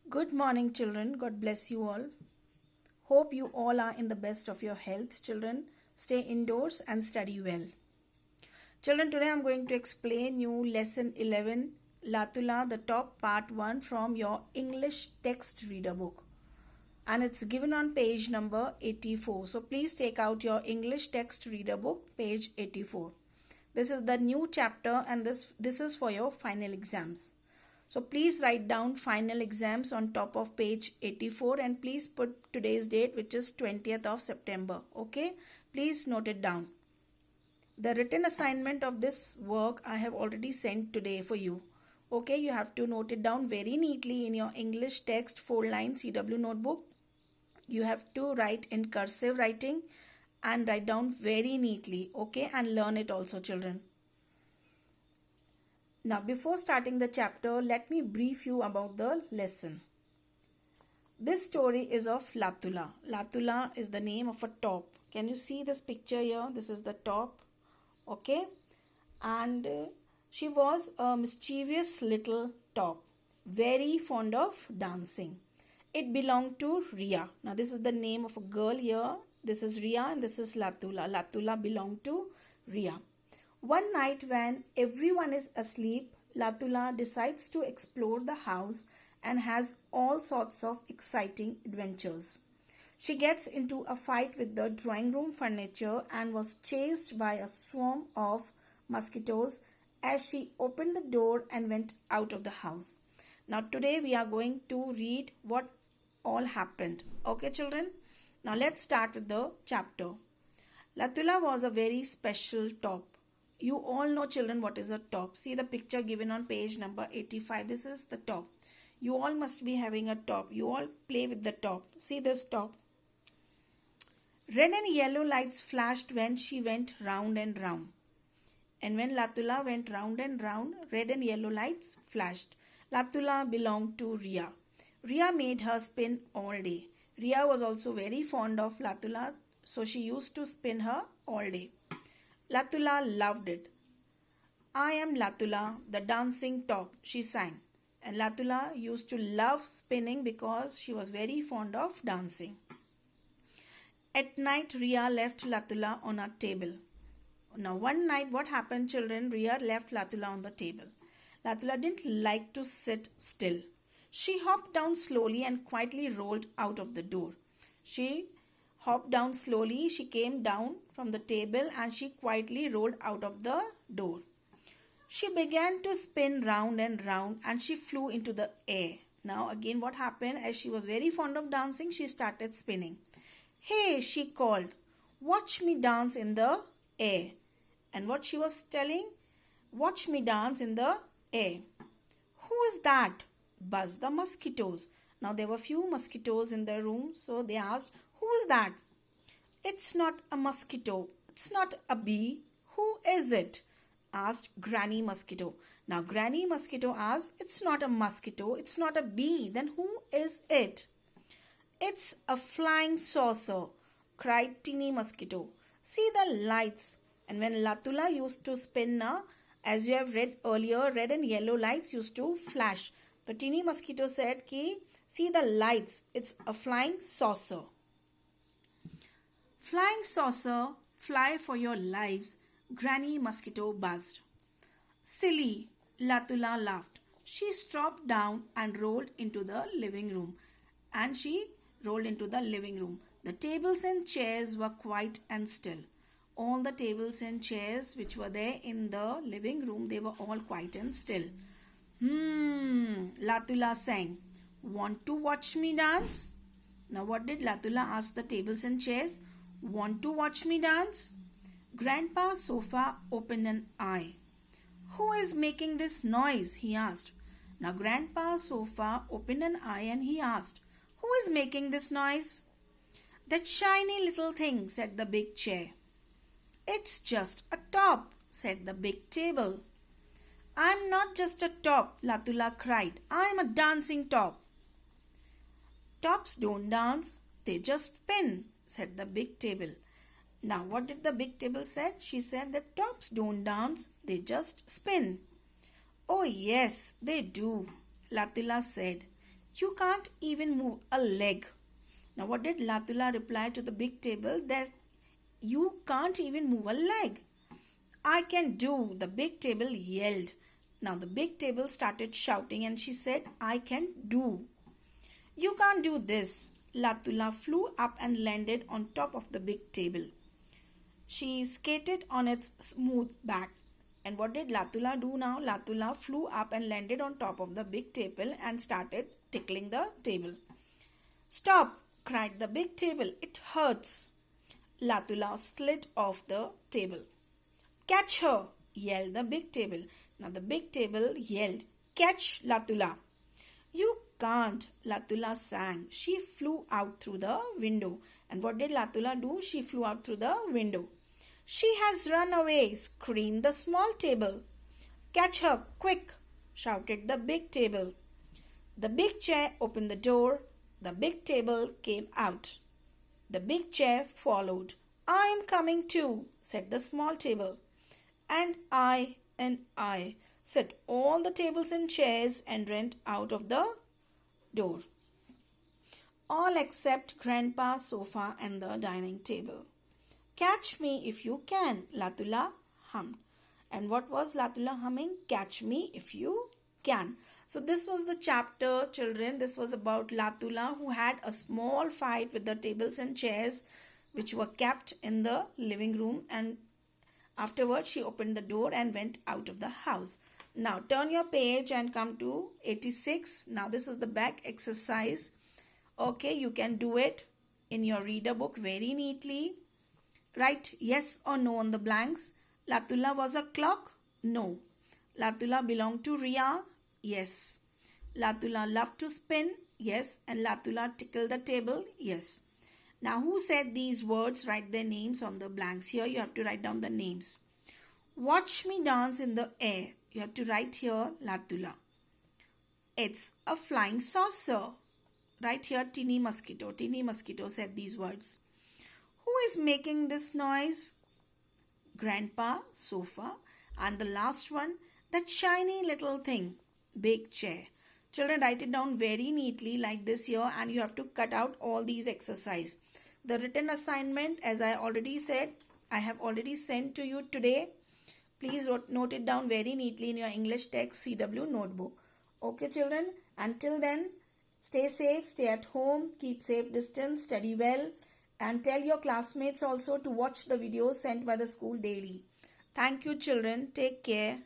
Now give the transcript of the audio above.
Good morning, children. God bless you all. Hope you all are in the best of your health, children. Stay indoors and study well. Children, today I'm going to explain you lesson 11, Latula, the top part 1 from your English text reader book. And it's given on page number 84. So please take out your English text reader book, page 84. This is the new chapter and this is for your final exams. So please write down final exams on top of page 84 and please put today's date, which is 20th of September. Okay, please note it down. The written assignment of this work I have already sent today for you. Okay, you have to note it down very neatly in your English text 4-line CW notebook. You have to write in cursive writing and write down very neatly. Okay, and learn it also, children. Now, before starting the chapter, let me brief you about the lesson. This story is of Latula. Latula is the name of a top. Can you see this picture here? This is the top. Okay. And she was a mischievous little top. Very fond of dancing. It belonged to Ria. Now, this is the name of a girl here. This is Ria and this is Latula. Latula belonged to Ria. One night when everyone is asleep, Latula decides to explore the house and has all sorts of exciting adventures. She gets into a fight with the drawing room furniture and was chased by a swarm of mosquitoes as she opened the door and went out of the house. Now today we are going to read what all happened. Okay, children? Now let's start with the chapter. Latula was a very special top. You all know, children, what is a top. See the picture given on page number 85. This is the top. You all must be having a top. You all play with the top. See this top. Red and yellow lights flashed when she went round and round. And when Latula went round and round, red and yellow lights flashed. Latula belonged to Ria. Ria made her spin all day. Ria was also very fond of Latula, so she used to spin her all day. Latula loved it. I am Latula, the dancing top, she sang. And Latula used to love spinning because she was very fond of dancing. At night, Ria left Latula on a table. Now, one night, what happened, children? Ria left Latula on the table. Latula didn't like to sit still. She hopped down slowly and quietly rolled out of the door. She hopped down slowly. She came down from the table and she quietly rolled out of the door. She began to spin round and round and she flew into the air. Now again what happened? As she was very fond of dancing, she started spinning. Hey, she called, watch me dance in the air. And what she was telling? Watch me dance in the air. Who is that? Buzzed the mosquitoes. Now there were few mosquitoes in the room, so they asked, who is that? It's not a mosquito. It's not a bee. Who is it? Asked Granny Mosquito. Now Granny Mosquito asked, it's not a mosquito. It's not a bee. Then who is it? It's a flying saucer, cried Teeny Mosquito. See the lights. And when Latula used to spin, as you have read earlier, red and yellow lights used to flash. The Teeny Mosquito said, Ki, see the lights. It's a flying saucer. Flying saucer, fly for your lives, Granny Mosquito buzzed. Silly, Latula laughed. She stropped down and rolled into the living room. The tables and chairs were quiet and still. All the tables and chairs which were there in the living room, they were all quiet and still. Latula sang. Want to watch me dance? Now what did Latula ask the tables and chairs? Want to watch me dance? Grandpa Sofa opened an eye. Who is making this noise? He asked. Now Grandpa Sofa opened an eye and he asked, who is making this noise? That shiny little thing, said the big chair. It's just a top, said the big table. I'm not just a top, Latula cried. I'm a dancing top. Tops don't dance, they just spin, said the big table. Now what did the big table say? She said that tops don't dance, they just spin. Oh yes, they do, Latula said. You can't even move a leg. Now what did Latula reply to the big table? That you can't even move a leg. I can do, the big table yelled. Now the big table started shouting and she said, I can do. You can't do this. Latula flew up and landed on top of the big table. She skated on its smooth back. And what did Latula do now? Latula flew up and landed on top of the big table and started tickling the table. Stop, cried the big table. It hurts. Latula slid off the table. Catch her, yelled the big table. Now the big table yelled, Catch Latula. You can't, Latula sang. She flew out through the window. And what did Latula do? She flew out through the window. She has run away, screamed the small table. Catch her, quick, shouted the big table. The big chair opened the door. The big table came out. The big chair followed. I am coming too, said the small table. And I, said all the tables and chairs and ran out of the door. All except Grandpa's sofa and the dining table. Catch me if you can, Latula hummed. And what was Latula humming? Catch me if you can. So this was the chapter, children. This was about Latula, who had a small fight with the tables and chairs which were kept in the living room, and afterwards she opened the door and went out of the house. Now turn your page and come to 86. Now this is the back exercise. Okay, you can do it in your reader book very neatly. Write yes or no on the blanks. Latula was a clock? No. Latula belonged to Ria? Yes. Latula loved to spin? Yes. And Latula tickled the table? Yes. Now who said these words? Write their names on the blanks. Here you have to write down the names. Watch me dance in the air. You have to write here Latula. It's a flying saucer. Write here Teeny Mosquito. Teeny Mosquito said these words. Who is making this noise? Grandpa, sofa. And the last one, that shiny little thing, big chair. Children, write it down very neatly like this here, and you have to cut out all these exercises. The written assignment, as I already said, I have already sent to you today. Please note it down very neatly in your English text CW notebook. Okay, children, until then, stay safe, stay at home, keep safe distance, study well, and tell your classmates also to watch the videos sent by the school daily. Thank you, children. Take care.